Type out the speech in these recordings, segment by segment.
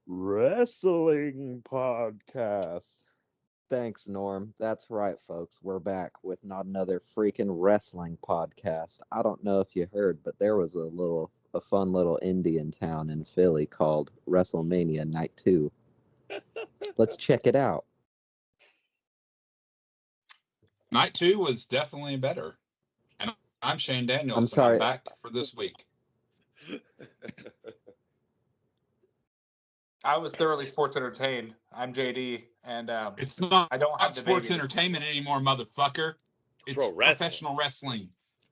Wrestling podcast. Thanks, Norm. That's right, folks. We're back with not another freaking wrestling podcast. I don't know if you heard, but there was a fun little Indian town in Philly called Wrestlemania Night 2. Let's check it out. Night 2 was definitely better. And I'm Shane Daniels. I'm sorry. I'm back for this week. I was thoroughly sports entertained. I'm JD, and it's not I don't have sports entertainment anymore, motherfucker. It's professional wrestling.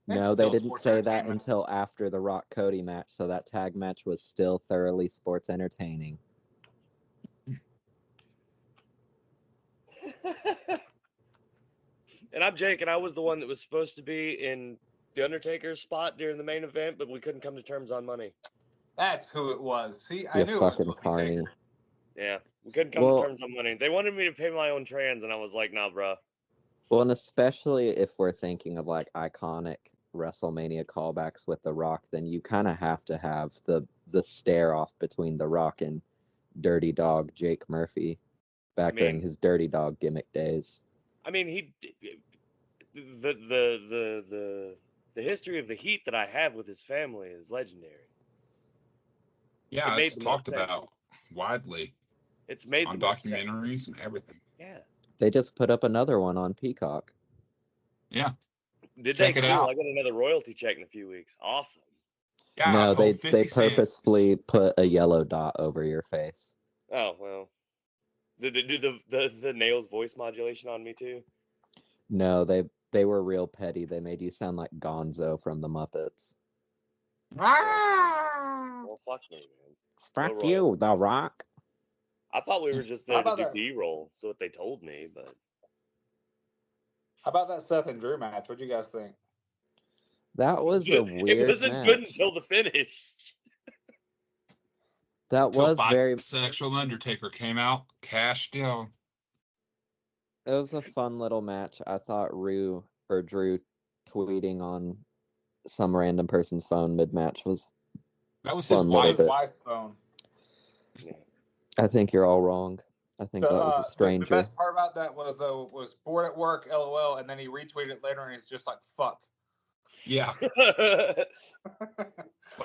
No, they didn't say that until after the Rock Cody match, so that tag match was still thoroughly sports entertaining. And I'm Jake, and I was the one that was supposed to be in the Undertaker's spot during the main event, but we couldn't come to terms on money. That's who it was. See, I You knew fucking it was carny. Yeah, we couldn't come to terms on money. They wanted me to pay my own trans, and I was like, nah, bro. Well, and especially if we're thinking of like iconic WrestleMania callbacks with The Rock, then you kind of have to have the stare off between The Rock and Dirty Dog Jake Murphy back during his Dirty Dog gimmick days. I mean, the history of the heat that I have with his family is legendary. Yeah, it's talked about widely. It's made on documentaries and everything. Yeah. They just put up another one on Peacock. Yeah. Did they? Cool. I got another royalty check in a few weeks. Awesome. Yeah, no, they purposefully put a yellow dot over your face. Oh, well. Did they do the Nails voice modulation on me too? No, they were real petty. They made you sound like Gonzo from the Muppets. Well, fuck me, man. Fuck you, The Rock. I thought we were just there to do B-roll. That's what they told me, but... How about that Seth and Drew match? What do you guys think? That was a weird match. It wasn't good until the finish. That was very... Bisexual Undertaker came out, cashed in. It was a fun little match. I thought Drew tweeting on some random person's phone mid-match was... That was his wife's phone. I think you're all wrong. I think that was a stranger. The best part about that was bored at work, LOL, and then he retweeted it later and he's just like, fuck. Yeah.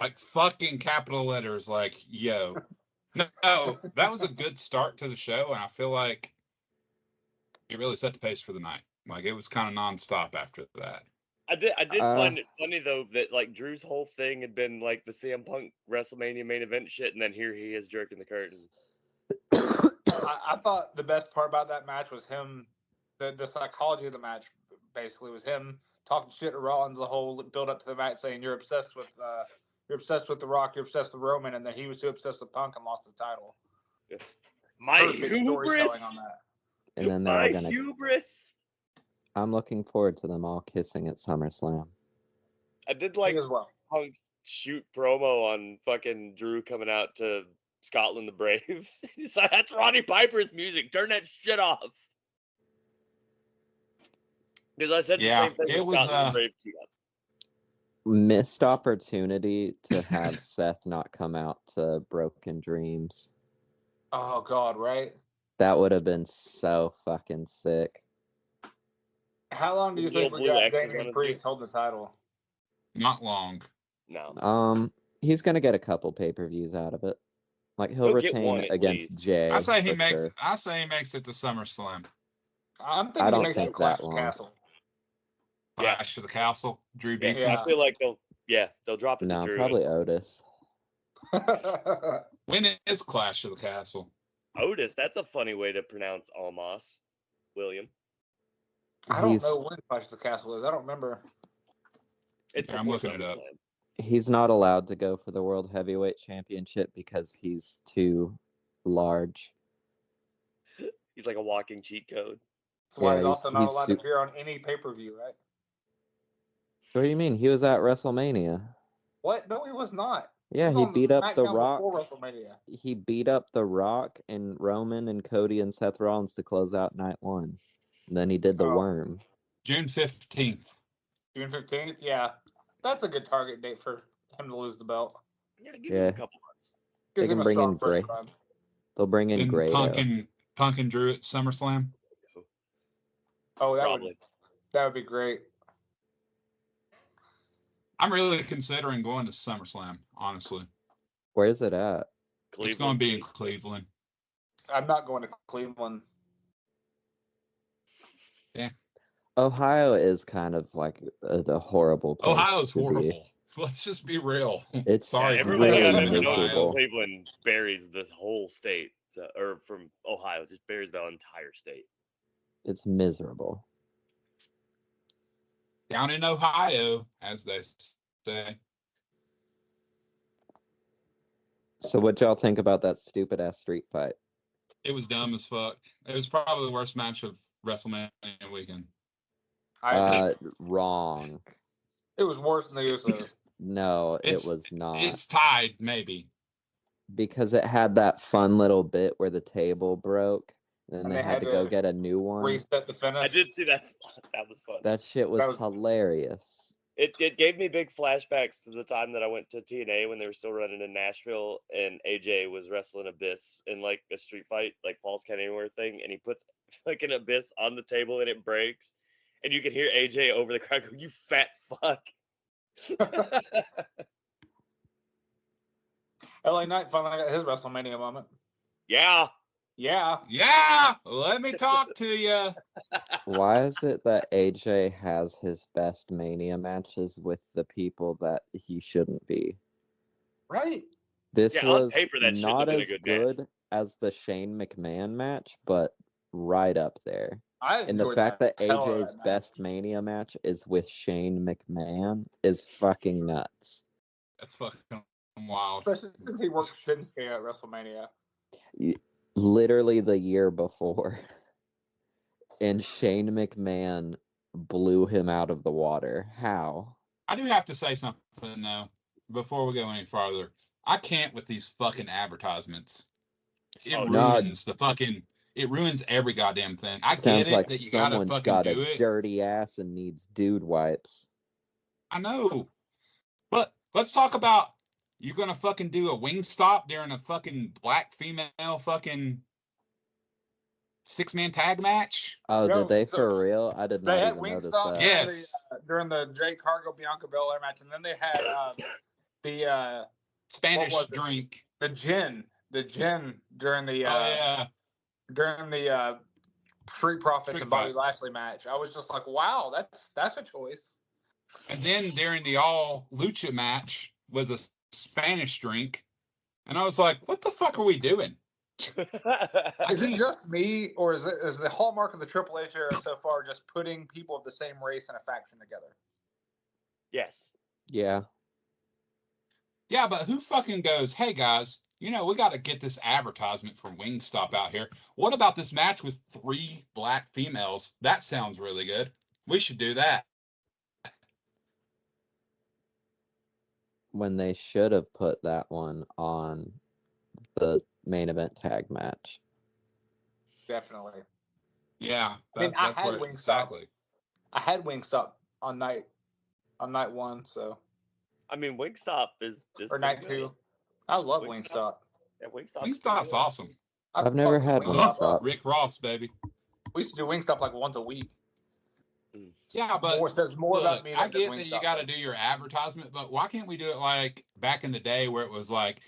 Like fucking capital letters, like, yo. No, that was a good start to the show, and I feel like it really set the pace for the night. Like, it was kind of nonstop after that. I did find it funny, though, that, like, Drew's whole thing had been, like, the CM Punk WrestleMania main event shit, and then here he is jerking the curtain. I thought the best part about that match was him, the psychology of the match, basically, was him talking shit to Rollins the whole build up to the match, saying you're obsessed with The Rock, you're obsessed with Roman, and then he was too obsessed with Punk and lost the title. My hubris. On that. And then they're gonna. Hubris. I'm looking forward to them all kissing at SummerSlam. I did like Punk's shoot promo on fucking Drew coming out to Scotland the Brave. He's like, that's Roddy Piper's music. Turn that shit off. Because I said the same thing. It was Scotland the Brave missed opportunity to have Seth not come out to Broken Dreams. Oh God, right? That would have been so fucking sick. How long do you think we got Damian Priest hold the title? Not long. No. He's gonna get a couple pay-per-views out of it. Like he'll retain against Jay. I say he makes it to SummerSlam. I'm thinking I don't think that long. Castle. Clash of the Castle. Drew beats him. I feel like they'll drop it. No, to Drew. Probably Otis. When is Clash of the Castle? Otis. That's a funny way to pronounce Almas. William. I don't know when Clash of the Castle is. I don't remember. I'm looking it up. He's not allowed to go for the World Heavyweight Championship because he's too large. He's like a walking cheat code. That's why he's also not allowed to appear on any pay-per-view, right? What do you mean? He was at WrestleMania. What? No, he was not. Yeah, he beat up The Rock. He beat up The Rock and Roman and Cody and Seth Rollins to close out night one. And then he did the worm. June 15th. June 15th? Yeah. That's a good target date for him to lose the belt. Yeah, give him a couple months. Gives him can a bring strong in first Gray. run. They'll bring in Then Grado. Punk and Drew at SummerSlam. Oh, Probably. that would be great. I'm really considering going to SummerSlam, honestly. Where's it at? Cleveland. It's going to be in Cleveland. I'm not going to Cleveland. Yeah. Ohio is kind of like a horrible place. Ohio's to be. horrible. Let's just be real. It's sorry. Everybody really I live know in that knows Ohio. from Cleveland buries this whole state, or from Ohio, just buries the entire state. It's miserable. Down in Ohio, as they say. So what y'all think about that stupid ass street fight? It was dumb as fuck. It was probably the worst match of WrestleMania weekend. Wrong. It was worse than the Usos. No, it was not. It's tied, maybe. Because it had that fun little bit where the table broke, and then they had to go get a new one. Reset the finish. I did see that spot. That was fun. That shit was hilarious. It gave me big flashbacks to the time that I went to TNA when they were still running in Nashville, and AJ was wrestling Abyss in like a street fight, like Falls Count Anywhere thing, and he puts like an Abyss on the table and it breaks, and you can hear AJ over the crowd go, "You fat fuck." LA Knight finally got his WrestleMania moment. Yeah. Yeah. Let me talk to you. Why is it that AJ has his best Mania matches with the people that he shouldn't be? Right. This Yeah, on was paper, that shouldn't not have been a as good good as the Shane McMahon match, but right up there. And the enjoyed fact that hell out of AJ's that best Mania match is with Shane McMahon is fucking nuts. That's fucking wild. Especially since he worked Shinsuke at WrestleMania. Literally the year before. And Shane McMahon blew him out of the water. How? I do have to say something, though, before we go any farther. I can't with these fucking advertisements. It ruins every goddamn thing. I Sounds get it like that you gotta someone's fucking got do a it. dirty ass and needs dude wipes. I know. But let's talk about you gonna fucking do a wing stop during a fucking black female fucking 6-man tag match? Oh, did they for real? I did not even notice that. Yes. During the Jay Cargill Bianca Belair match, and then they had the Spanish drink. The gin during the during the Street Profits and Bobby Lashley match. I was just like, wow, that's a choice. And then during the all lucha match was a Spanish drink, and I was like, what the fuck are we doing? Is it just me, or is the hallmark of the Triple H era so far just putting people of the same race in a faction together? Yes. Yeah. Yeah, but who fucking goes, hey guys, we got to get this advertisement for Wingstop out here. What about this match with 3 black females? That sounds really good. We should do that. When they should have put that one on the main event tag match. Definitely. Yeah, I had Wingstop. Exactly. I had Wingstop on night 1, so. I mean, Wingstop is or night good. 2. I love Wingstop. Yeah, Wingstop's awesome. I've never had Wingstop. Rick Ross, baby. We used to do Wingstop like once a week. Yeah, but there's more about me. I get that you got to do your advertisement, but why can't we do it like back in the day where it was like,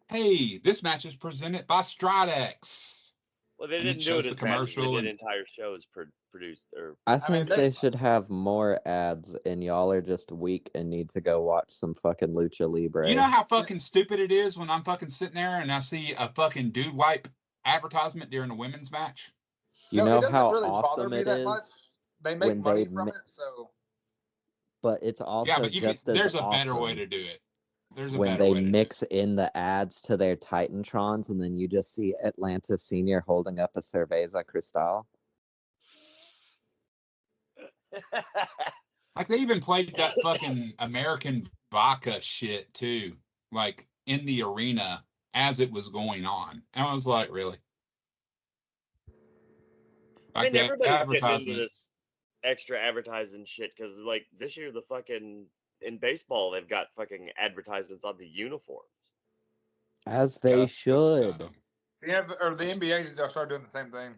hey, this match is presented by Stridex. Well, they didn't do it as commercial. They did entire shows produced. I think they should have more ads, and y'all are just weak and need to go watch some fucking Lucha Libre. You know how fucking stupid it is when I'm fucking sitting there and I see a fucking dude wipe advertisement during a women's match? You know how really awesome it is? Much. They make money from it, so. But it's also there's a better way to do it. When they mix in the ads to their Titantrons, and then you just see Atlantis Senior holding up a Cerveza Cristal. Like they even played that fucking American vodka shit too, like in the arena as it was going on. And I was like, really? Like everybody's getting into this extra advertising shit because, like, this year in baseball they've got fucking advertisements on the uniforms. As they Guts was should. dumb. The NBA started doing the same thing.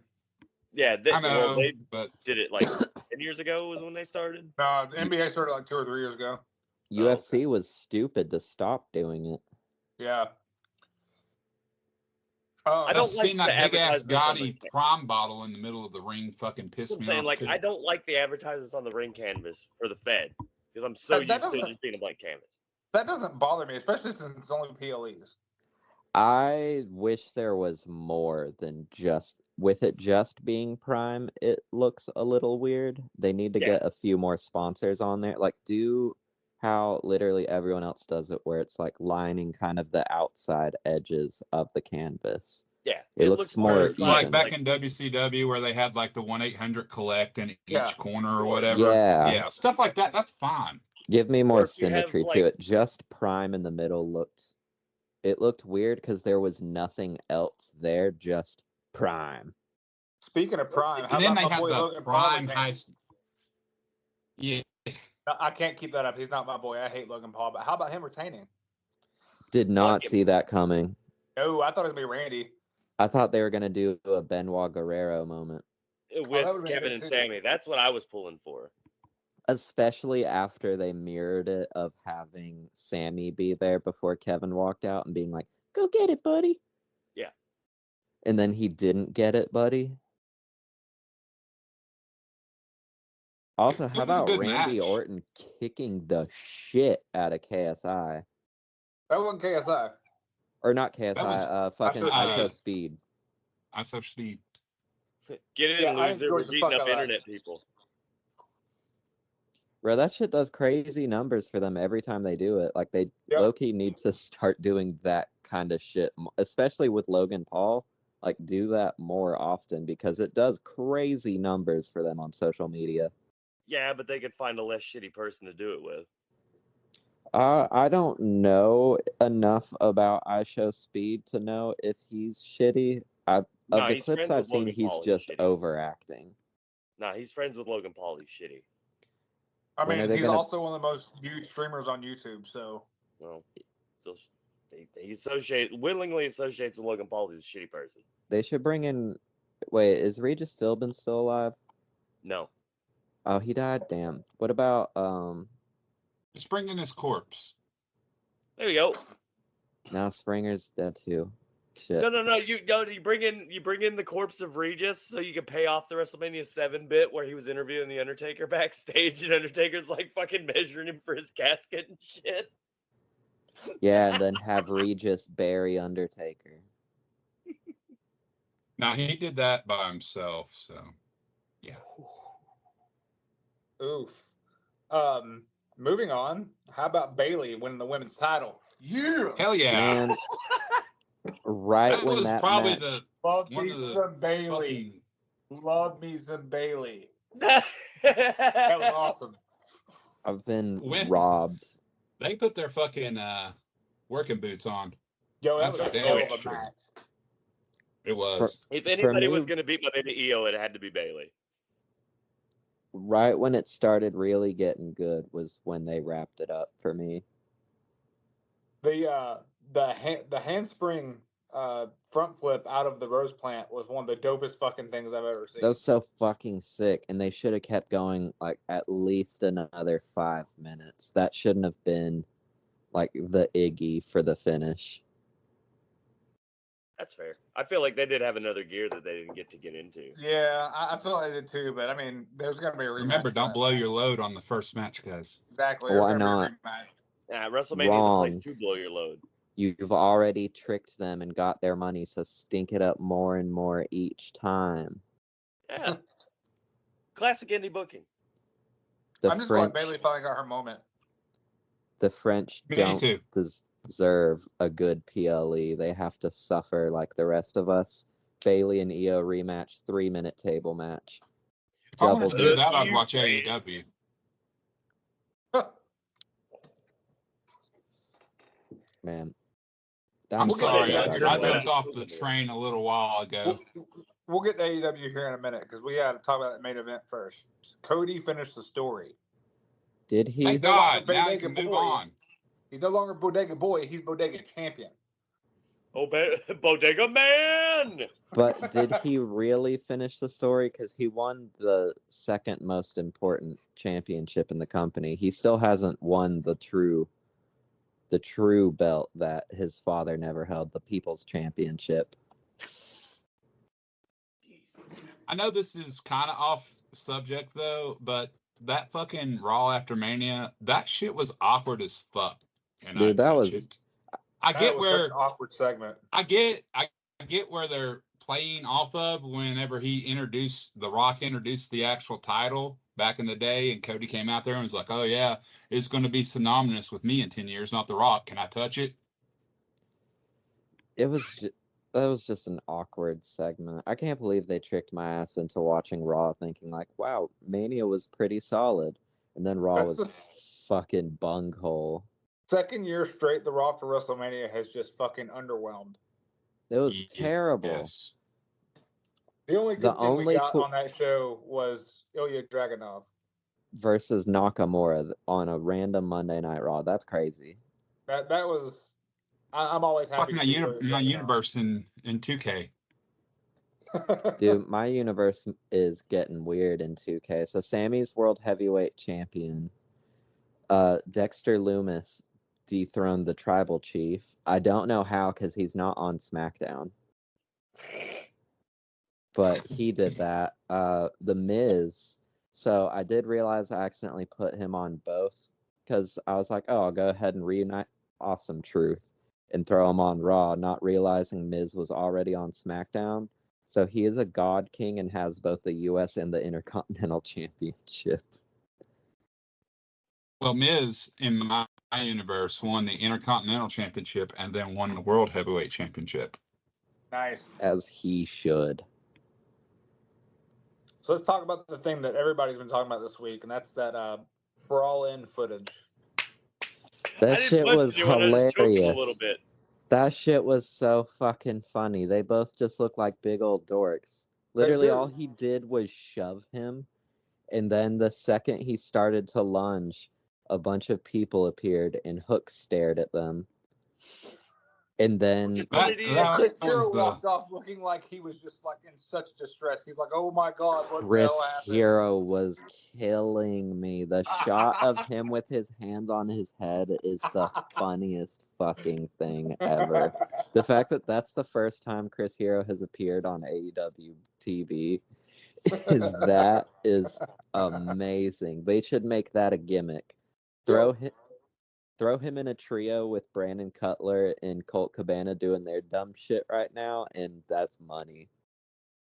Yeah, I know, they but did it like 10 years ago was when they started. No, the NBA started like 2 or 3 years ago. UFC was stupid to stop doing it. Yeah. I don't seeing like that the big ass advertisements on the Gotti prom bottle in the middle of the ring fucking pissed I'm me saying, off like, too. I don't like the advertisements on the ring canvas for the Fed because I'm so That used to it doesn't- just being a blank canvas. That doesn't bother me, especially since it's only PLEs. I wish there was more than just with it just being Prime. It looks a little weird. They need to Yeah. get a few more sponsors on there. Like do how literally everyone else does it, where it's like lining kind of the outside edges of the canvas. Yeah, It looks more inside, Like even. back in WCW where they had like the 1-800-collect in Yeah. each corner or whatever. Yeah. Stuff like that. That's fine. Give me more if you have, symmetry like- to it. Just Prime in the middle looked weird because there was nothing else there, just Prime. Speaking of Prime, how And then about they my had boy the Logan Paul prime retaining? high. Yeah, I can't keep that up. He's not my boy. I hate Logan Paul. But how about him retaining? Did not him. see that coming. No, I thought it was going to be Randy. I thought they were gonna do a Benoit Guerrero moment, that with would've been Kevin good and too. Sammy. That's what I was pulling for. especially after they mirrored it of having Sammy be there before Kevin walked out and being like, "Go get it, buddy." Yeah. And then he didn't get it, buddy. Also, It how was a about good Randy match. Orton kicking the shit out of KSI? That wasn't KSI. Or not KSI, was- fucking I I Show Speed. Speed. I so speed. Get in, Yeah, I loser. enjoyed We're the beating fuck up out of that. internet people. Bro, that shit does crazy numbers for them every time they do it. Like, they Yep. low-key need to start doing that kind of shit, especially with Logan Paul. Like, do that more often because it does crazy numbers for them on social media. Yeah, but they could find a less shitty person to do it with. I don't know enough about I Show Speed to know if he's shitty. Of No, the he's clips friends I've with seen, Logan he's Paul. He's just shitty. overacting. Nah, he's friends with Logan Paul. He's shitty. I When are mean, they he's gonna- also one of the most viewed streamers on YouTube. So Well, he willingly associates with Logan Paul. He's a shitty person. They should bring in. Wait, is Regis Philbin still alive? No. Oh, he died. Damn. What about Just bring in his corpse. There you go. now Springer's dead too. Shit. No. You bring in the corpse of Regis so you can pay off the WrestleMania 7 bit where he was interviewing the Undertaker backstage and Undertaker's like fucking measuring him for his casket and shit. Yeah, and then have Regis bury Undertaker. Now he did that by himself, so yeah. oof. Moving on. How about Bayley winning the women's title? Yeah. Hell yeah. Man, right That when was that probably match, the Love one me of the some Bayley. fucking Love me some Bayley. That That was awesome. I've been When- robbed. they put their fucking working boots on. Yo, that That's was a damn hell of a true. match. It was. If For anybody me- was going to beat my baby EO, it had to be Bayley. Right when it started really getting good was when they wrapped it up for me. The handspring front flip out of the rose plant was one of the dopest fucking things I've ever seen. That was so fucking sick, and they should have kept going like at least another 5 minutes. That shouldn't have been like the Iggy for the finish. That's fair. I feel like they did have another gear that they didn't get into. Yeah, I feel like I did too, but I mean, there's gonna be a rematch. Remember, for don't that blow match. your load on the first match, guys. Exactly. Why there's gonna be a not? rematch. Yeah, WrestleMania Wrong. is a place to blow your load. You've already tricked them and got their money, so stink it up more and more each time. Yeah. Classic indie booking. The I'm just glad French, Bayley finally got her moment. the French Me don't too. deserve a good PLE. They have to suffer like the rest of us. Bayley and EO rematch, 3-minute table match. If I wanted Double to do dip. that, I'd You watch crazy. AEW. Man, I'm We'll get sorry, that I back. jumped off the train a little while ago. We'll get to AEW here in a minute because we got to talk about that main event first. Cody finished the story. did he? Thank no longer God, now you Bodega can move Boy. on. He's no longer Bodega Boy. He's Bodega Champion. Oh, Bodega Man! But did he really finish the story? Because he won the second most important championship in the company. He still hasn't won the true belt that his father never held, the People's Championship. I know this is kind of off subject though, but that fucking Raw after Mania, that shit was awkward as fuck. And Dude, that was it. I That get was such where an awkward segment. I get where they're playing off of whenever The Rock introduced the actual title back in the day, and Cody came out there and was like, "Oh yeah, it's going to be synonymous with me in 10 years, not The Rock. Can I touch it?" that was just an awkward segment. I can't believe they tricked my ass into watching Raw thinking like, wow, Mania was pretty solid. And then Raw That's was the fucking bunghole. second year straight the Raw for WrestleMania has just fucking underwhelmed. It was terrible. Yes. The only The good thing we only got cool- on that show was Ilya Dragunov. Versus Nakamura on a random Monday Night Raw. That's crazy. That was. I'm always happy. Fuck my, my universe in 2K. Dude, my universe is getting weird in 2K. So Sammy's World Heavyweight Champion. Dexter Lumis dethroned the Tribal Chief. I don't know how because he's not on SmackDown. But he did that. The Miz. So I did realize I accidentally put him on both because I was like, oh, I'll go ahead and reunite Awesome Truth and throw him on Raw, not realizing Miz was already on SmackDown. So he is a God King and has both the U.S. and the Intercontinental Championship. Well, Miz, in my universe, won the Intercontinental Championship and then won the World Heavyweight Championship. Nice. As he should. So let's talk about the thing that everybody's been talking about this week, and that's that brawl-in footage. That shit was hilarious. A little bit. That shit was so fucking funny. They both just look like big old dorks. Literally, all he did was shove him, and then the second he started to lunge, a bunch of people appeared, and Hook stared at them. And then Chris Hero walked off looking like he was just like in such distress. He's like, "Oh my god, what the hell happened?" Hero was killing me. The shot of him with his hands on his head is the funniest fucking thing ever. The fact that that's the first time Chris Hero has appeared on AEW TV is amazing. They should make that a gimmick. Throw him in a trio with Brandon Cutler and Colt Cabana doing their dumb shit right now, and that's money.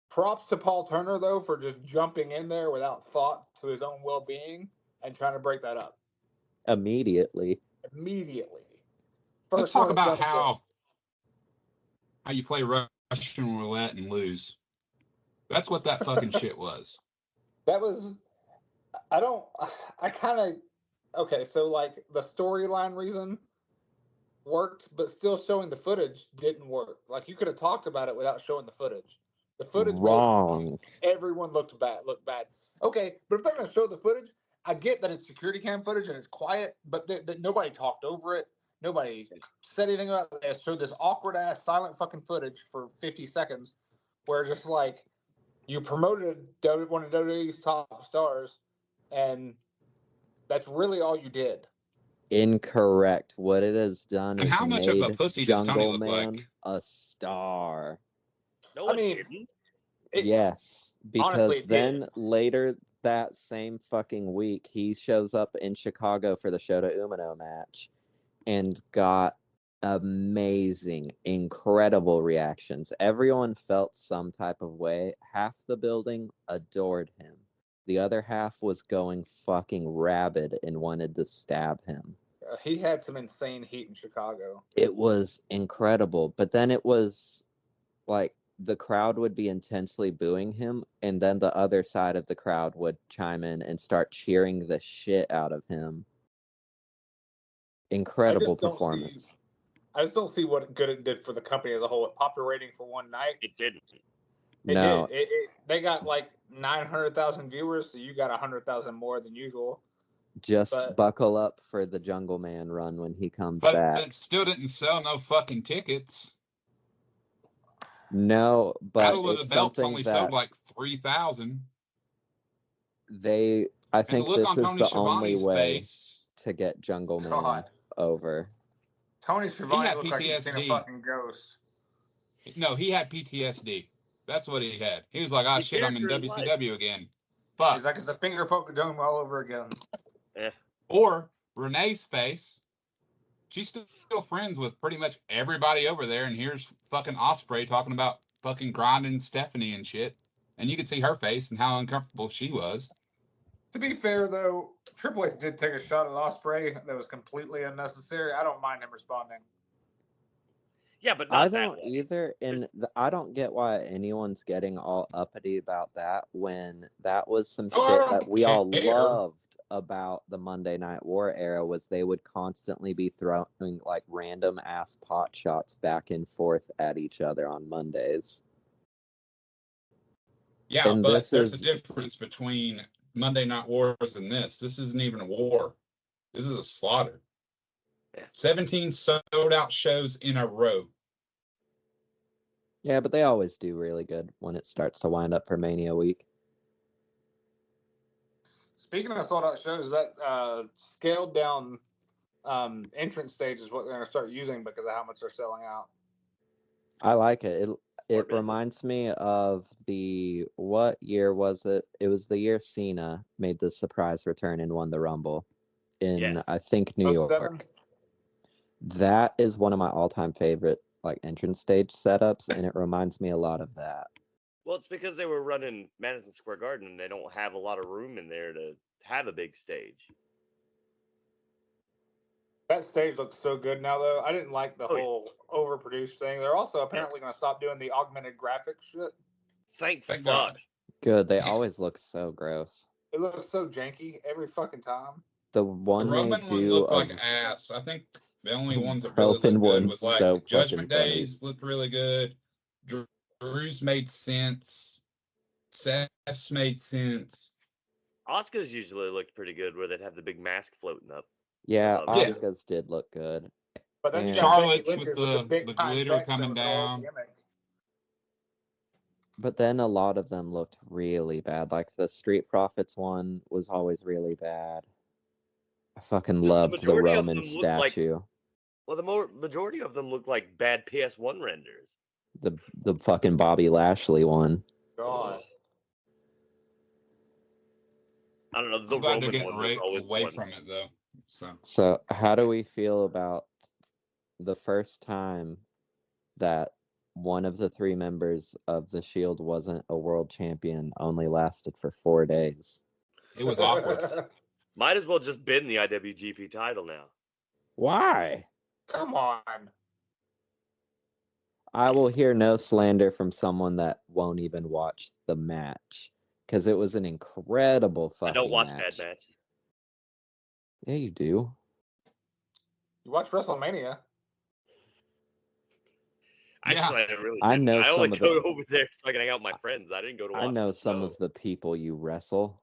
Props to Paul Turner, though, for just jumping in there without thought to his own well-being and trying to break that up. Immediately. Let's talk about how you play Russian roulette and lose. That's what that fucking shit was. That was... Okay, so like the storyline reason worked, but still showing the footage didn't work. Like you could have talked about it without showing the footage. The footage wrong. Everyone looked bad. Okay, but if they're gonna show the footage, I get that it's security cam footage and it's quiet, but nobody talked over it. Nobody said anything about it. They showed this awkward ass silent fucking footage for 50 seconds, where just like you promoted one of WWE's top stars, and that's really all you did. Incorrect. What it has done is how much of a pussy does Tony Jungle look Man like? A star. No, it didn't. Yes, because honestly, then later that same fucking week, he shows up in Chicago for the Shota Umino match and got amazing, incredible reactions. Everyone felt some type of way. Half the building adored him. The other half was going fucking rabid and wanted to stab him. He had some insane heat in Chicago. It was incredible. But then it was like the crowd would be intensely booing him, and then the other side of the crowd would chime in and start cheering the shit out of him. Incredible performance. I just don't see what good it did for the company as a whole. It popped a rating for one night. It didn't. No. They got like 900,000 viewers, so you got 100,000 more than usual. Just buckle up for the Jungle Man run when he comes but back. It still didn't sell no fucking tickets. No, but Battle of the it's Belts something only that sold like 3,000. I And the think look this on is Tony the only Schiavone's way face, to get Jungle Man God. over. Tony he Schiavone had looked like he'd seen a PTSD. fucking ghost. No, he had PTSD. That's what he had. He was like, "Ah, The shit, I'm in character is life. WCW again." He's Fuck. like, it's a finger poke dome all over again. Or Renee's face. She's still friends with pretty much everybody over there, and here's fucking Osprey talking about fucking grinding Stephanie and shit. And you could see her face and how uncomfortable she was. To be fair, though, Triple H did take a shot at Osprey that was completely unnecessary. I don't mind him responding. Yeah, but I not that don't way. either, and I don't get why anyone's getting all uppity about that when that was some Oh, I shit don't that we all care. loved about the Monday Night War era was they would constantly be throwing like random ass pot shots back and forth at each other on Mondays. Yeah, And but this there's is a difference between Monday Night Wars and this. This isn't even a war. This is a slaughter. Yeah. 17 sold out shows in a row. yeah, but they always do really good when it starts to wind up for Mania week. Speaking of sold out shows, that scaled down entrance stage is what they're going to start using because of how much they're selling out. I like it. More It business. reminds me of what year was it? It was the year Cena made the surprise return and won the Rumble in Yes. I think New 07? York. That is one of my all-time favorite like entrance stage setups, and it reminds me a lot of that. Well, it's because they were running Madison Square Garden and they don't have a lot of room in there to have a big stage. That stage looks so good now, though. I didn't like the Oh, yeah. whole overproduced thing. They're also apparently going to stop doing the augmented graphics shit. Thank Thank fuck. God. Good. They always look so gross. It looks so janky every fucking time. The The one they Roman one do looked of like ass. I think the only The ones that really Roman looked good one's was like so fucking Judgment funny. Days looked really good. Drew's made sense. Seth's made sense. Oscar's usually looked pretty good where they'd have the big mask floating up. yeah, above. Yeah. Asuka's did look good. But then you And- got Becky Charlotte's Lynch's with the big time glitter Bex that coming was all down. gimmick. But then a lot of them looked really bad. Like the Street Profits one was always really bad. I fucking loved the majority of Roman them look like- statue. Well, the majority of them look like bad PS1 renders. The fucking Bobby Lashley one. God. I don't know. The I'm glad they're Roman getting one was always away one. from it though. So So how do we feel about the first time that one of the three members of the Shield wasn't a world champion, only lasted for 4 days? it was awkward. Might as well just been the IWGP title now. Why? Come on. I will hear no slander from someone that won't even watch the match because it was an incredible fucking I don't watch match. bad matches. Yeah, you do. You watch WrestleMania. Yeah. Actually, I really I didn't. know I only some of go the- over there so I can hang out with my friends. I didn't go to watch I know the some show. of the people you wrestle.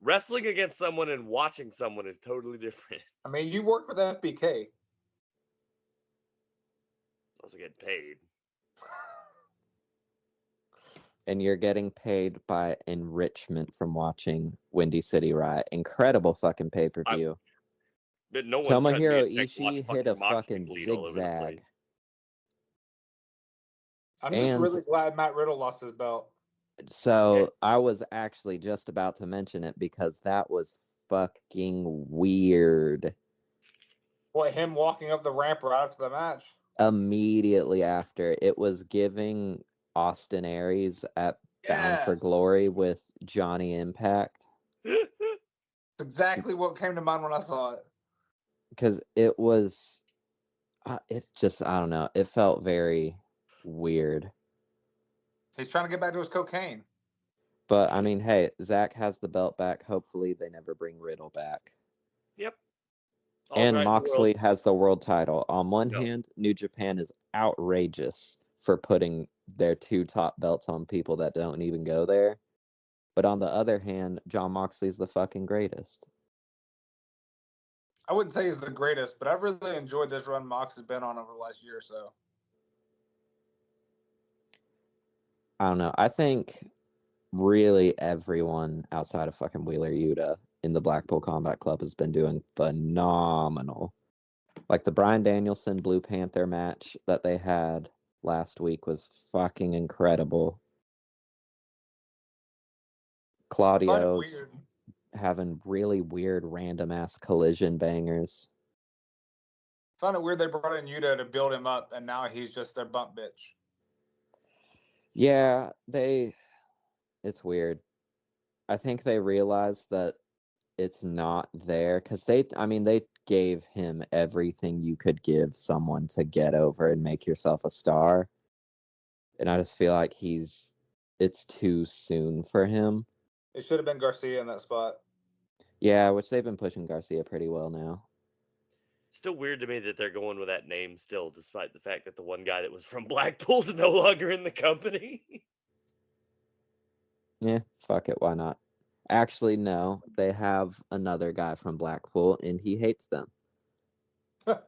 Wrestling against someone and watching someone is totally different. I mean, you worked with FBK. Also get paid. And you're getting paid by enrichment from watching Windy City Riot. Incredible fucking pay-per-view. But no one's cutting me Tomohiro a check to watch Ishii hit a Moxley fucking bleed all over the zigzag. place. I'm just And- really glad Matt Riddle lost his belt. So I was actually just about to mention it because that was fucking weird. What, him walking up the ramp right after the match? Immediately after, it was giving Austin Aries at Bound for Yeah. Glory with Johnny Impact. It's exactly what came to mind when I saw it. Because it was, it just, I don't know, it felt very weird. He's trying to get back to his cocaine. But I mean, hey, Zach has the belt back. Hopefully, they never bring Riddle back. Yep. All's And right in the world. Moxley has the world title. On one No. hand, New Japan is outrageous for putting their two top belts on people that don't even go there. But on the other hand, Jon Moxley's the fucking greatest. I wouldn't say he's the greatest, but I've really enjoyed this run Mox has been on over the last year or so. I don't know. I think really everyone outside of fucking Wheeler Yuta in the Blackpool Combat Club has been doing phenomenal. Like the Bryan Danielson Blue Panther match that they had last week was fucking incredible. Claudio's having really weird random ass collision bangers. I find it weird they brought in Yuta to build him up, and now he's just their bump bitch. Yeah, it's weird. I think they realized that it's not there because they gave him everything you could give someone to get over and make yourself a star. And I just feel like it's too soon for him. It should have been Garcia in that spot. Yeah, which they've been pushing Garcia pretty well now. Still weird to me that they're going with that name still, despite the fact that the one guy that was from Blackpool is no longer in the company. Yeah, fuck it, why not? Actually, no, they have another guy from Blackpool, and he hates them.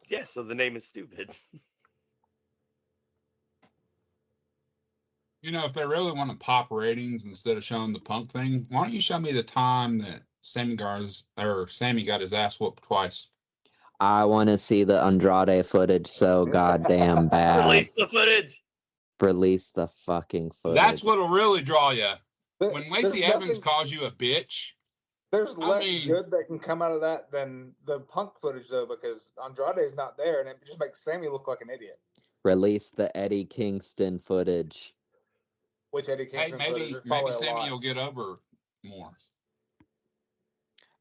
Yeah, so the name is stupid. You know, if they really want to pop ratings instead of showing the Punk thing, why don't you show me the time that Sammy got his ass whooped twice? I want to see the Andrade footage so goddamn bad. Release the footage. Release the fucking footage. That's what'll really draw you. When There's Lacey Evans nothing- calls you a bitch, There's less mean- good that can come out of that than the Punk footage, though, because Andrade's not there, and it just makes Sammy look like an idiot. Release the Eddie Kingston footage. Which Eddie hey, Kingston footage maybe is probably a Sammy lot. will get over more.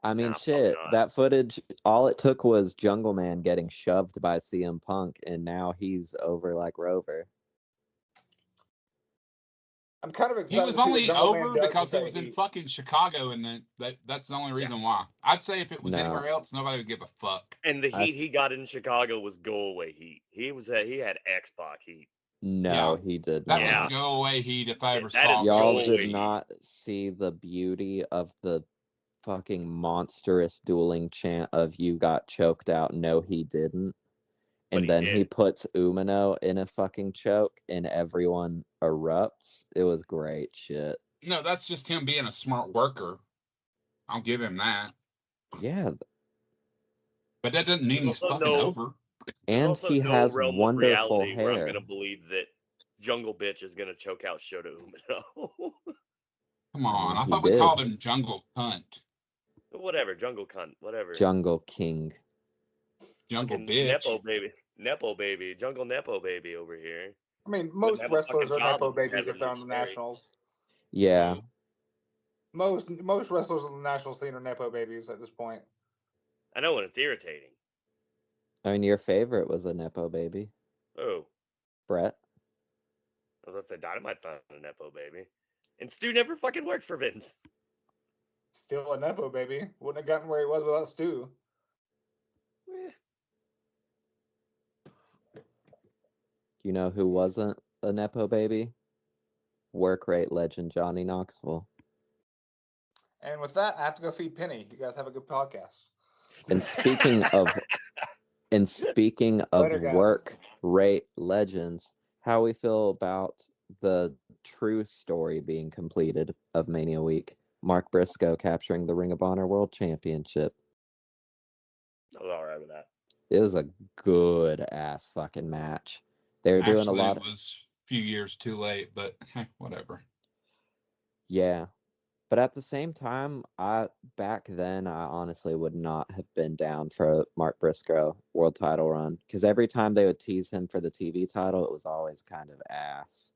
I mean, Nah, shit, probably not. that footage, all it took was Jungle Man getting shoved by CM Punk, and now he's over like Rover. I'm kind of excited. He was to see what only Jungle Man over does because with he that was in heat. fucking Chicago, and that's the only reason why. I'd say if it was No. anywhere else, nobody would give a fuck. And the I- heat he got in Chicago was go away heat. He had X-Pac heat. No, Yeah. he did That not. Yeah. was go away heat if I ever That saw is it. Y'all go did away. not see the beauty of the fucking monstrous dueling chant of "You got choked out." No, he didn't. But And he then did. he puts Umino in a fucking choke, and everyone erupts. It was great shit. No, that's just him being a smart worker. I'll give him that. Yeah, But that doesn't mean he's Also fucking no- over. There's and also he no has realm of wonderful reality where I'm hair. gonna believe that Jungle Bitch is gonna choke out Shota Umino. Come on. I he thought we did. called him Jungle Cunt. Whatever, Jungle Cunt, whatever. Jungle King. Jungle Fucking bitch. Nepo baby, Jungle Nepo baby over here. I mean, most have a wrestlers fucking are job Nepo and just babies have if they're it on the scary. Nationals. Yeah, Most wrestlers on the national scene are Nepo babies at this point. I know when it's irritating. I mean, your favorite was a Nepo baby, Oh, Brett. I was about to say Dynamite's not a Nepo baby. And Stu never fucking worked for Vince. Still a Nepo baby. Wouldn't have gotten where he was without Stu. Eh. You know who wasn't a Nepo baby? Work rate legend Johnny Knoxville. And with that, I have to go feed Penny. You guys have a good podcast. And speaking of Later, guys. work rate legends, how we feel about the true story being completed of Mania Week? Mark Briscoe capturing the Ring of Honor World Championship. I was all right with that. It was a good ass fucking match. They were doing Actually, a lot it was a few years too late, but whatever. Yeah. But at the same time, back then I honestly would not have been down for a Mark Briscoe world title run because every time they would tease him for the TV title, it was always kind of ass.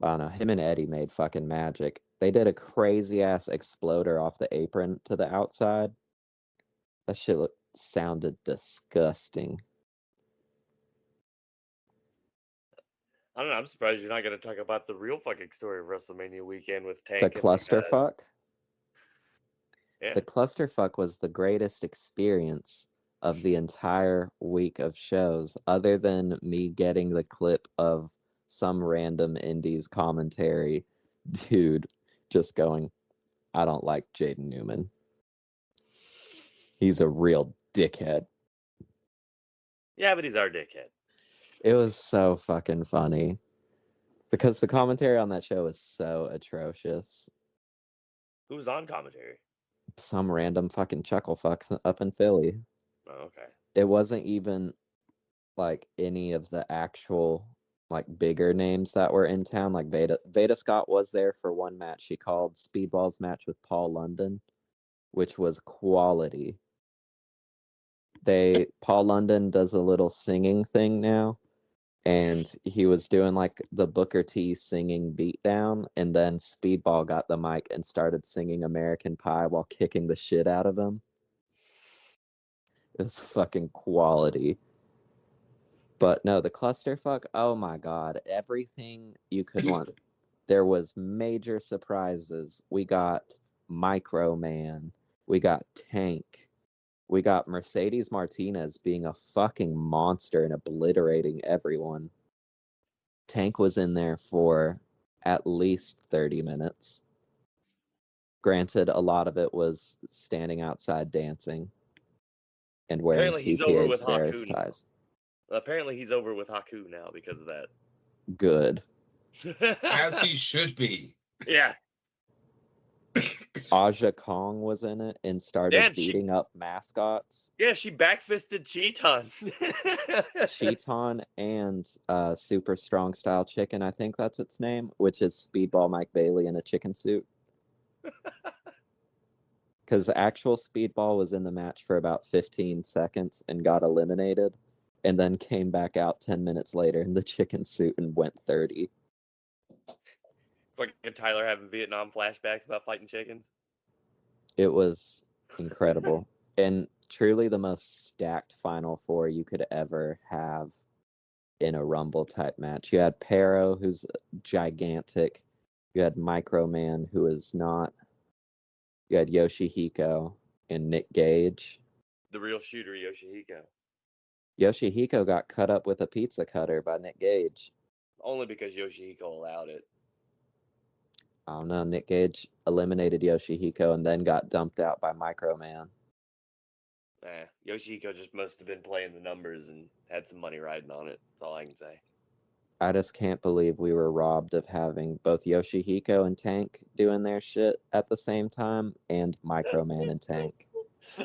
I don't know. Him and Eddie made fucking magic. They did a crazy ass exploder off the apron to the outside. That shit sounded disgusting. I don't know. I'm surprised you're not going to talk about the real fucking story of WrestleMania weekend with Tank. The and clusterfuck? Yeah. The clusterfuck was the greatest experience of the entire week of shows, other than me getting the clip of some random indies commentary dude just going, I don't like Jaden Newman. He's a real dickhead. Yeah, but he's our dickhead. It was so fucking funny because the commentary on that show was so atrocious. Who was on commentary? Some random fucking chuckle fucks up in Philly. Oh, okay. It wasn't even like any of the actual like bigger names that were in town. Like Veda Scott was there for one match. She called Speedball's match with Paul London, which was quality. Paul London does a little singing thing now, and he was doing like the Booker T singing beatdown, and then Speedball got the mic and started singing American Pie while kicking the shit out of him. It was fucking quality. But no, the clusterfuck, oh my god, everything you could want. There was major surprises. We got Micro Man. We got Tank. We got Mercedes Martinez being a fucking monster and obliterating everyone. Tank was in there for at least 30 minutes. Granted, a lot of it was standing outside dancing and wearing Apparently he's over CPA's with various Haku now. ties. Apparently he's over with Haku now because of that. Good. As he should be. Yeah. Aja Kong was in it and started Yeah, beating up mascots. Yeah, she backfisted Cheeton. Cheeton and Super Strong Style Chicken, I think that's its name, which is Speedball Mike Bailey in a chicken suit. Because actual Speedball was in the match for about 15 seconds and got eliminated, and then came back out 10 minutes later in the chicken suit and went 30. Like Tyler having Vietnam flashbacks about fighting chickens. It was incredible. And truly the most stacked Final Four you could ever have in a Rumble type match. You had Pero, who's gigantic. You had Micro Man, who is not. You had Yoshihiko and Nick Gage. The real shooter, Yoshihiko. Yoshihiko got cut up with a pizza cutter by Nick Gage. Only because Yoshihiko allowed it. I don't know. Nick Gage eliminated Yoshihiko and then got dumped out by Micro Man. Yoshihiko just must have been playing the numbers and had some money riding on it. That's all I can say. I just can't believe we were robbed of having both Yoshihiko and Tank doing their shit at the same time, and Micro Man and Tank.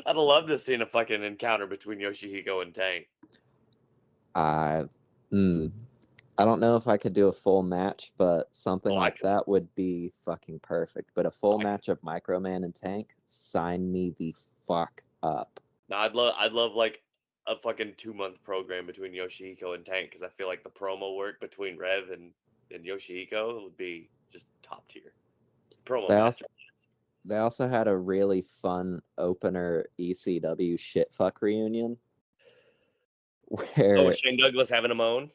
I'd love to see a fucking encounter between Yoshihiko and Tank. I don't know if I could do a full match, but something like that would be fucking perfect. But a full match of Micro Man and Tank, sign me the fuck up. No, I'd love like a fucking 2-month program between Yoshihiko and Tank, because I feel like the promo work between Rev and Yoshihiko would be just top tier. Promo They also had a really fun opener ECW shitfuck reunion where Shane Douglas having a moan.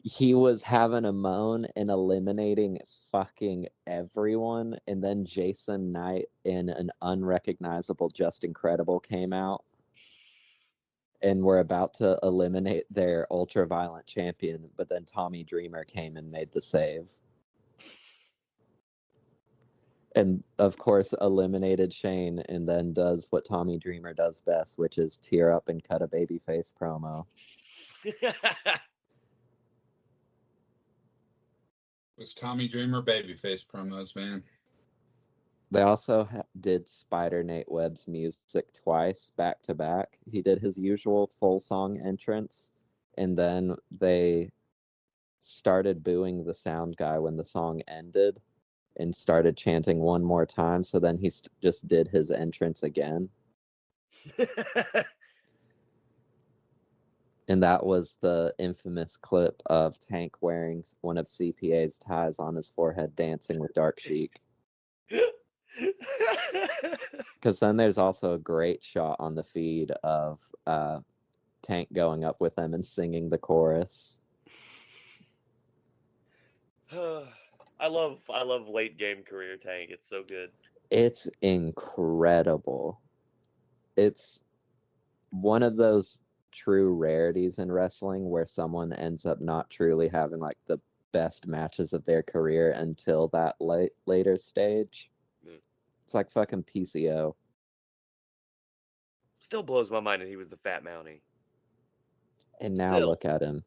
He was having a moan and eliminating fucking everyone, and then Jason Knight in an unrecognizable Just Incredible came out and were about to eliminate their ultra-violent champion, but then Tommy Dreamer came and made the save. And, of course, eliminated Shane and then does what Tommy Dreamer does best, which is tear up and cut a babyface promo. Was Tommy Dreamer babyface promos, man. They also did Spider Nate Webb's music twice, back to back. He did his usual full song entrance, and then they started booing the sound guy when the song ended and started chanting one more time. So then he just did his entrance again. And that was the infamous clip of Tank wearing one of CPA's ties on his forehead, dancing with Dark Sheik. Because then there's also a great shot on the feed of Tank going up with them and singing the chorus. I love late game career Tank. It's so good. It's incredible. It's one of those true rarities in wrestling where someone ends up not truly having like the best matches of their career until that later stage. It's like fucking PCO. Still blows my mind that he was the Fat Mountie. And now look at him.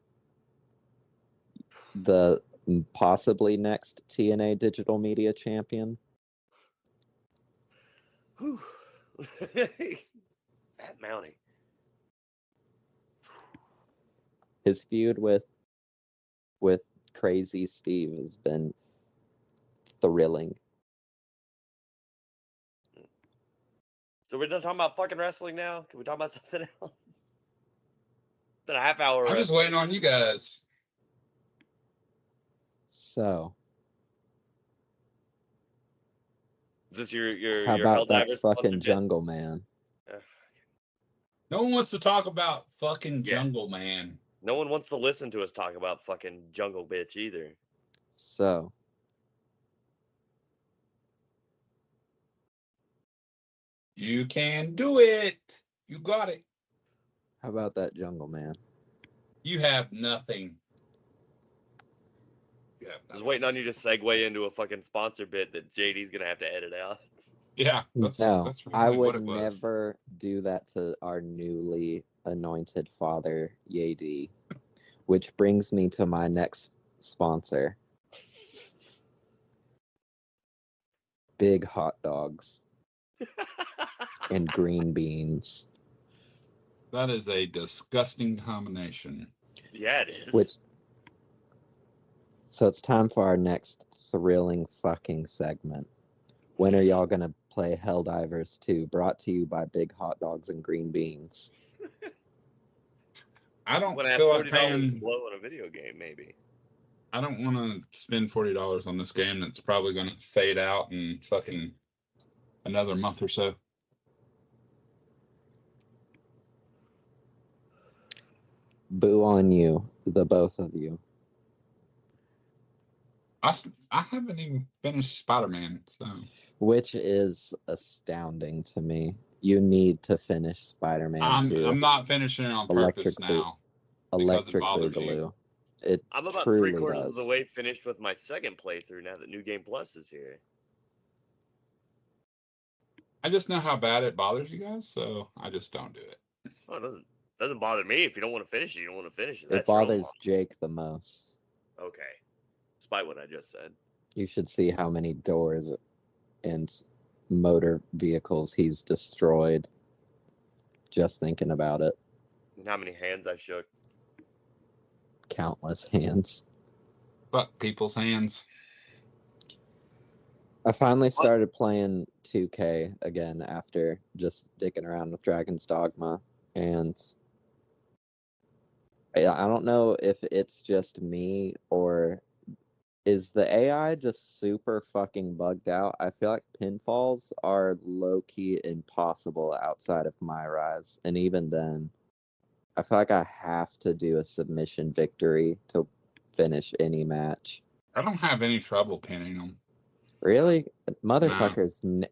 the possibly next TNA Digital Media Champion. Whew. That Mountie. His feud with Crazy Steve has been thrilling. So we're done talking about fucking wrestling now? Can we talk about something else? It's been a half hour. I'm just waiting on you guys. So, Is this your how about that Helldivers fucking sponsored Jungle Man? No one wants to talk about fucking Yeah. Jungle Man. No one wants to listen to us talk about fucking Jungle Bitch either. So, You can do it. You got it. how about that Jungle Man? You have nothing. You have I was nothing. waiting on you to segue into a fucking sponsor bit that JD's gonna have to edit out. Yeah, that's No, really I what would it was. never do that to our newly anointed father, Yadi. Which brings me to my next sponsor. Big hot dogs and green beans. That is a disgusting combination. Yeah, it is. So it's time for our next thrilling fucking segment. When are y'all gonna play Helldivers 2? Brought to you by Big Hot Dogs and Green Beans. I don't When I have feel $40 like paying. to blow on a video game, maybe. I don't want to spend $40 on this game that's probably going to fade out in fucking another month or so. Boo on you, the both of you. I haven't even finished Spider-Man, so Which is astounding to me. You need to finish Spider-Man 2. I'm not finishing it on purpose now. Electric bothers you. Boogaloo. It I'm about truly 3/4 does. of the way finished with my second playthrough now that New Game Plus is here. I just know how bad it bothers you guys, so I just don't do it. Well, it doesn't bother me. If you don't want to finish it, you don't want to finish it. It That's your own bothers loss. Jake the most. Okay. Despite what I just said. You should see how many doors and motor vehicles he's destroyed just thinking about it. And how many hands I shook. Countless hands. Fuck people's hands. I finally started playing 2K again after just dicking around with Dragon's Dogma, and I don't know if it's just me or is the AI just super fucking bugged out. I feel like pinfalls are low-key impossible outside of my rise, and even then, I feel like I have to do a submission victory to finish any match. I don't have any trouble pinning them. Really? Motherfuckers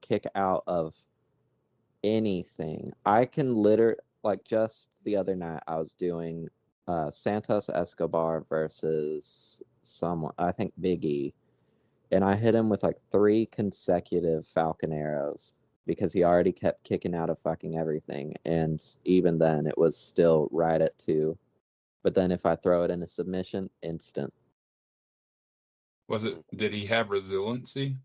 kick out of anything. I can literally, like, just the other night, I was doing Santos Escobar versus someone, I think Big E, and I hit him with like 3 consecutive Falcon arrows because he already kept kicking out of fucking everything, and even then it was still right at 2. But then if I throw it in a submission, instant. Did he have resiliency?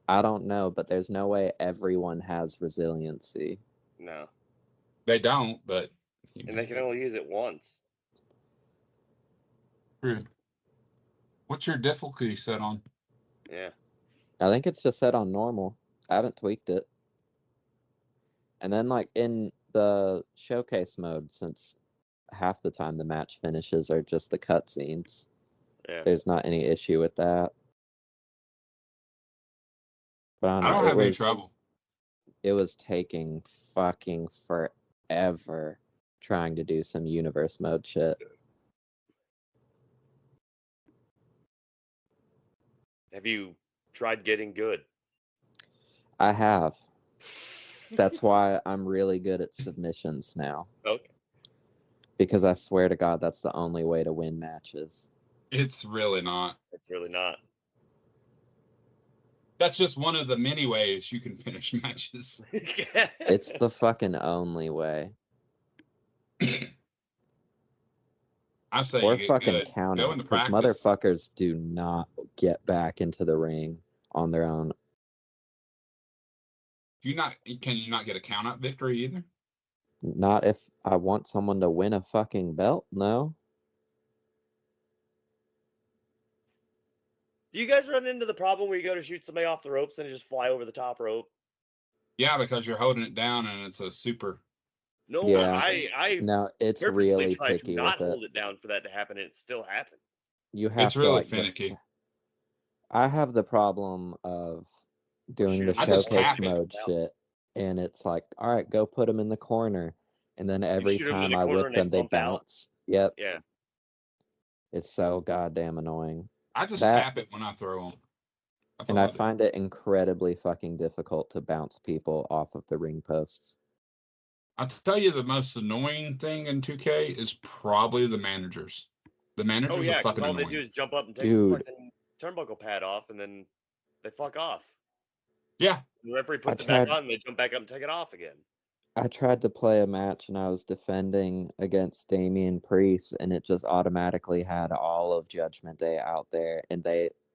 I don't know, but there's no way everyone has resiliency. No. They don't, but... And they can only use it once. True. What's your difficulty set on? Yeah. I think it's just set on normal. I haven't tweaked it. And then, like, in the showcase mode, since half the time the match finishes are just the cutscenes, there's not any issue with that. But I don't have any trouble. It was taking fucking forever trying to do some universe mode shit. Have you tried getting good? I have. That's why I'm really good at submissions now. Okay. Because I swear to God, that's the only way to win matches. It's really not. It's really not. That's just one of the many ways you can finish matches. It's the fucking only way. I say Or you get fucking good. Go countouts, into because practice. motherfuckers do not get back into the ring on their own. Can you not get a count out victory either? Not if I want someone to win a fucking belt, no. Do you guys run into the problem where you go to shoot somebody off the ropes and they just fly over the top rope? Yeah, because you're holding it down and it's a super. No, Yeah. I No, it's purposely really tried to picky not with it. hold it down for that to happen, and it still happened. You have It's to really like finicky. I have the problem of doing the shoot 'em I just showcase tap it. mode shit, and it's like, all right, go put them in the corner, and then every shoot 'em to time the I corner whip and they them, they bump out? bounce. Yep, Yeah. it's so goddamn annoying. I just That- tap it when I throw them. That's And all I do. find it incredibly fucking difficult to bounce people off of the ring posts. I'll tell you the most annoying thing in 2K is probably the managers. The managers Oh yeah, are fucking all they annoying. do is jump up and take Dude. the fucking turnbuckle pad off, and then they fuck off. Yeah. The referee puts I it back tried- on, and they jump back up and take it off again. I tried to play a match and I was defending against Damian Priest, and it just automatically had all of Judgment Day out there, and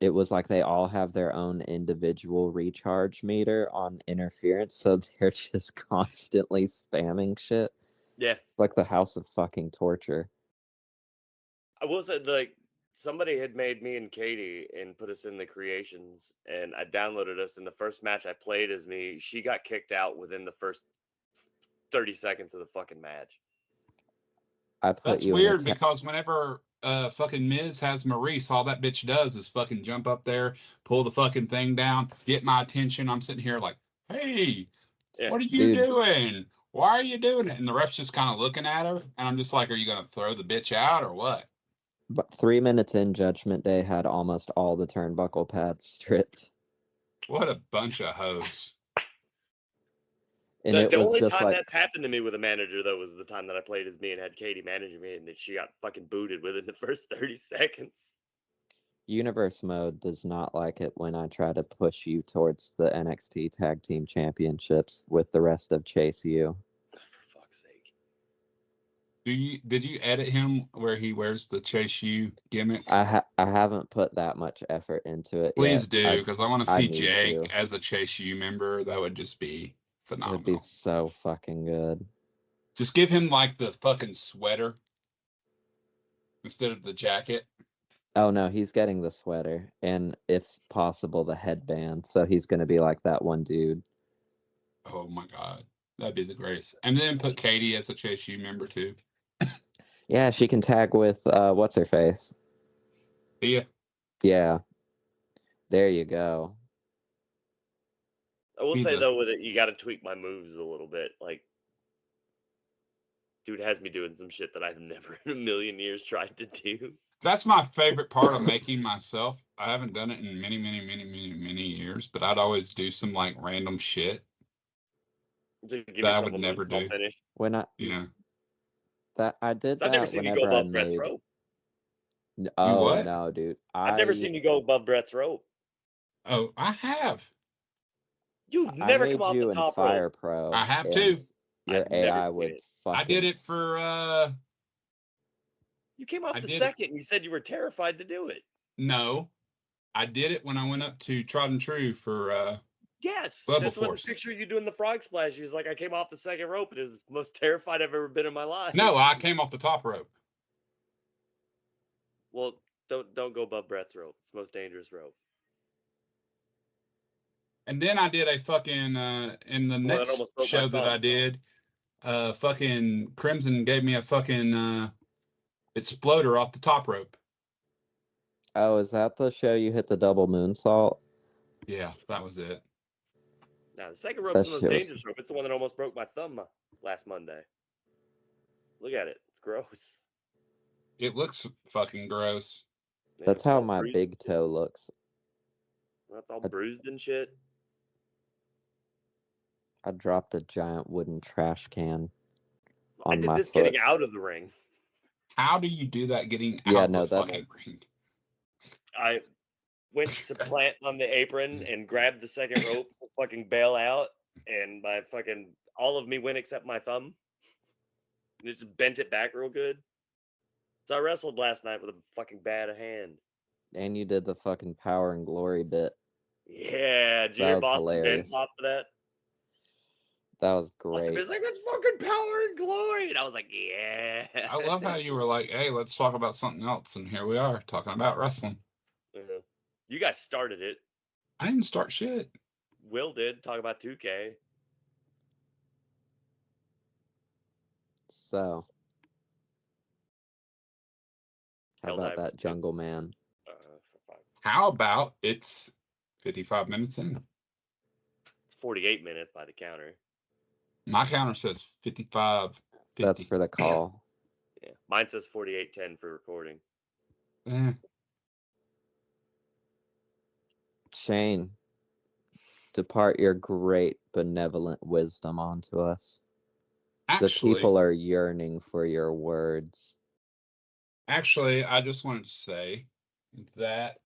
it was like they all have their own individual recharge meter on interference, so they're just constantly spamming shit. Yeah. It's like the House of fucking Torture. I will say, like, somebody had made me and Katie and put us in the creations, and I downloaded us. And the first match I played as me, she got kicked out within the first 30 seconds of the fucking match. I put That's you weird in a because whenever fucking Miz has Maurice, all that bitch does is fucking jump up there, pull the fucking thing down, get my attention. I'm sitting here like, hey, Yeah. what are you Dude. doing? Why are you doing it? And the ref's just kind of looking at her, and I'm just like, are you gonna throw the bitch out or what? But 3 minutes in, Judgment Day had almost all the turnbuckle pads stripped. What a bunch of hoes. And The it was only just time like, that's happened to me with a manager, though, was the time that I played as me and had Katie managing me, and that she got fucking booted within the first 30 seconds. Universe Mode does not like it when I try to push you towards the NXT Tag Team Championships with the rest of Chase U. For fuck's sake. Did you edit him where he wears the Chase U gimmick? I haven't put that much effort into it Please yet. do, because I want to I see need Jake to. as a Chase U member. That would just be It phenomenal. would be so fucking good. Just give him like the fucking sweater instead of the jacket. Oh no, he's getting the sweater and, if possible, the headband. So he's going to be like that one dude. Oh my god, that'd be the greatest. And then put Katie as a Chase U member too. Yeah, she can tag with what's her face. Yeah, Yeah. There you go. I will Be say, the- though, with it, you got to tweak my moves a little bit. Like, dude has me doing some shit that I've never in a million years tried to do. that's my favorite part of making myself. I haven't done it in many years, but I'd always do some like random shit To give that I yourself would a never moonsault do. finish. When I Yeah. did I've never that seen you go whenever I above Brett's made. rope. Oh what? no, dude! I've never seen you go above Brett's rope. Oh, I have. You've I never made come off you the in top Fire rope. Pro. I have and too. Your I've never AI seen would it. fucking. I did it for You came off I the did it. second and you said you were terrified to do it. no. I did it when I went up to Trot and True for Yes. Bubble That's what the Force. picture of you doing the frog splash. He was like, I came off the second rope and it was the most terrified I've ever been in my life. No, I came off the top rope. Well, don't go above Brett's rope. It's the most dangerous rope. And then I did a fucking in the that next almost broke my show that I thumb. did, fucking Crimson gave me a fucking exploder off the top rope. Oh, is that the show you hit the double moonsault? Yeah, that was it. Now, the second rope's That the most shit was- dangerous rope. It's the one that almost broke my thumb last Monday. Look at it. It's gross. It looks fucking gross. Yeah, That's it's how all my bruised. big toe looks. That's all bruised and shit. I dropped a giant wooden trash can I on did my this foot. getting out of the ring. How do you do that getting Yeah, out of no, the that's- fucking ring? I went to plant on the apron and grabbed the second rope to fucking bail out, and my fucking all of me went except my thumb. And it just bent it back real good. So I wrestled last night with a fucking bad hand. And you did the fucking Power and Glory bit. Yeah, did you That hear was Boston Ben hilarious. pop for that? That was Boston great. Ben's like, "It's fucking Power and Glory," and I was like, "Yeah." I love how you were like, "Hey, let's talk about something else," and here we are talking about wrestling. Yeah. You guys started it. I didn't start shit. Will did talk about 2K. So, how Hell about Dive. that Jungle Man? For fuck. How about it's 55 minutes in? It's 48 minutes by the counter. My counter says 55. 50. That's for the call. Yeah, mine says 48:10 for recording. Shane, depart your great benevolent wisdom onto us. The people are yearning for your words. Actually, I just wanted to say that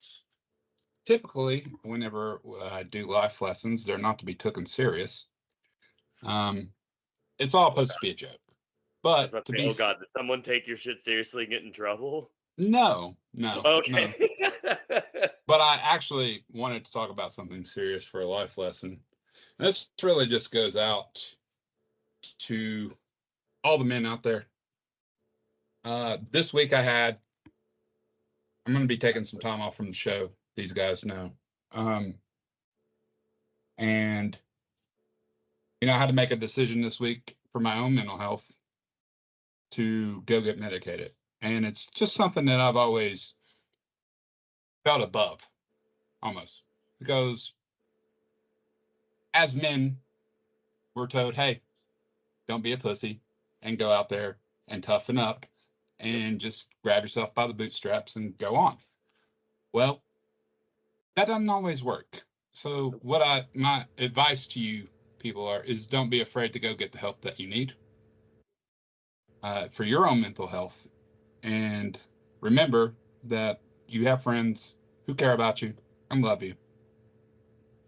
typically, whenever I do life lessons, they're not to be taken serious. It's all supposed to be a joke. But to be, oh god, did someone take your shit seriously and get in trouble? No. Okay. No. But I actually wanted to talk about something serious for a life lesson. This really just goes out to all the men out there. This week I'm going to be taking some time off from the show. These guys know. And, I had to make a decision this week for my own mental health to go get medicated. And it's just something that I've always felt above, almost. Because as men, we're told, hey, don't be a pussy and go out there and toughen up and just grab yourself by the bootstraps and go on. Well, that doesn't always work. So my advice to you people is don't be afraid to go get the help that you need for your own mental health. And remember that you have friends who care about you and love you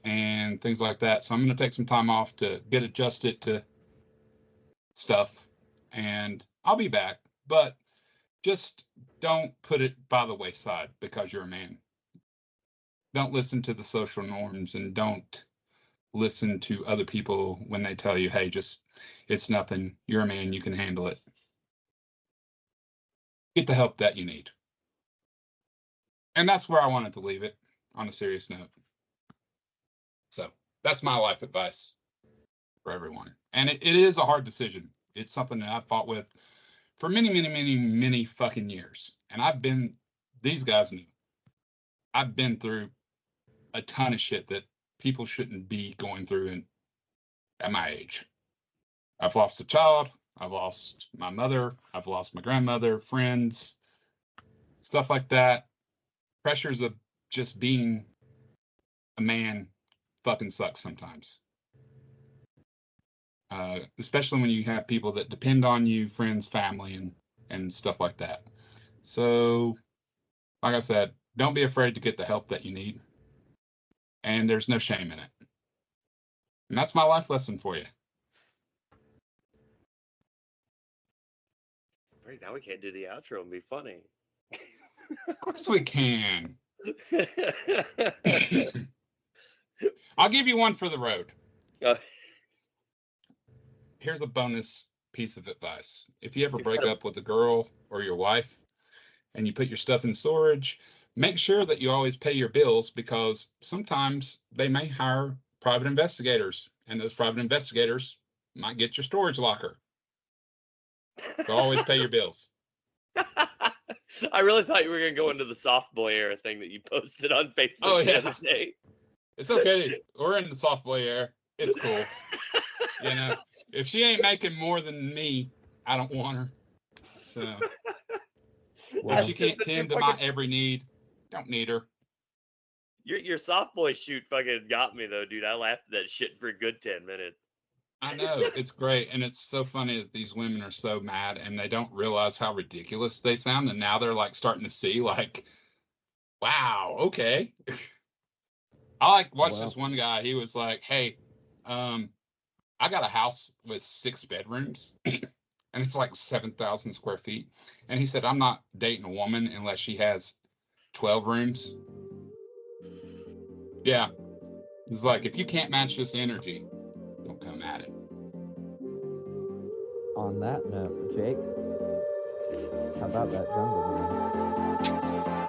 and things like that. So I'm going to take some time off to get adjusted to stuff and I'll be back, but just don't put it by the wayside because you're a man. Don't listen to the social norms and don't listen to other people when they tell you, hey, it's nothing. You're a man. You can handle it. Get the help that you need. And that's where I wanted to leave it on a serious note. So that's my life advice for everyone. And it is a hard decision. It's something that I've fought with for many, many, many, many fucking years. And these guys knew. I've been through a ton of shit that people shouldn't be going through at my age. I've lost a child. I've lost my mother. I've lost my grandmother, friends, stuff like that. Pressures of just being a man fucking sucks sometimes. Especially when you have people that depend on you, friends, family, and stuff like that. So, like I said, don't be afraid to get the help that you need. And there's no shame in it. And that's my life lesson for you. Right, now we can't do the outro and be funny. Of course we can. I'll give you one for the road. Here's a bonus piece of advice. If you ever break up with a girl or your wife and you put your stuff in storage, make sure that you always pay your bills because sometimes they may hire private investigators and those private investigators might get your storage locker. So always pay your bills. I really thought you were going to go into the soft boy era thing that you posted on Facebook the other day. It's okay. We're in the soft boy era. It's cool. If she ain't making more than me, I don't want her. So if she can't tend to my every need, don't need her. Your soft boy shoot fucking got me though, dude. I laughed at that shit for a good 10 minutes. I know, it's great, and it's so funny that these women are so mad and they don't realize how ridiculous they sound, and now they're like starting to see like, wow, okay. I watched this one guy. He was like, hey, I got a house with 6 bedrooms and it's like 7,000 square feet. And he said, I'm not dating a woman unless she has 12 rooms. Yeah. It's like, if you can't match this energy, don't come at it. On that note, Jake, how about that Jungle Man?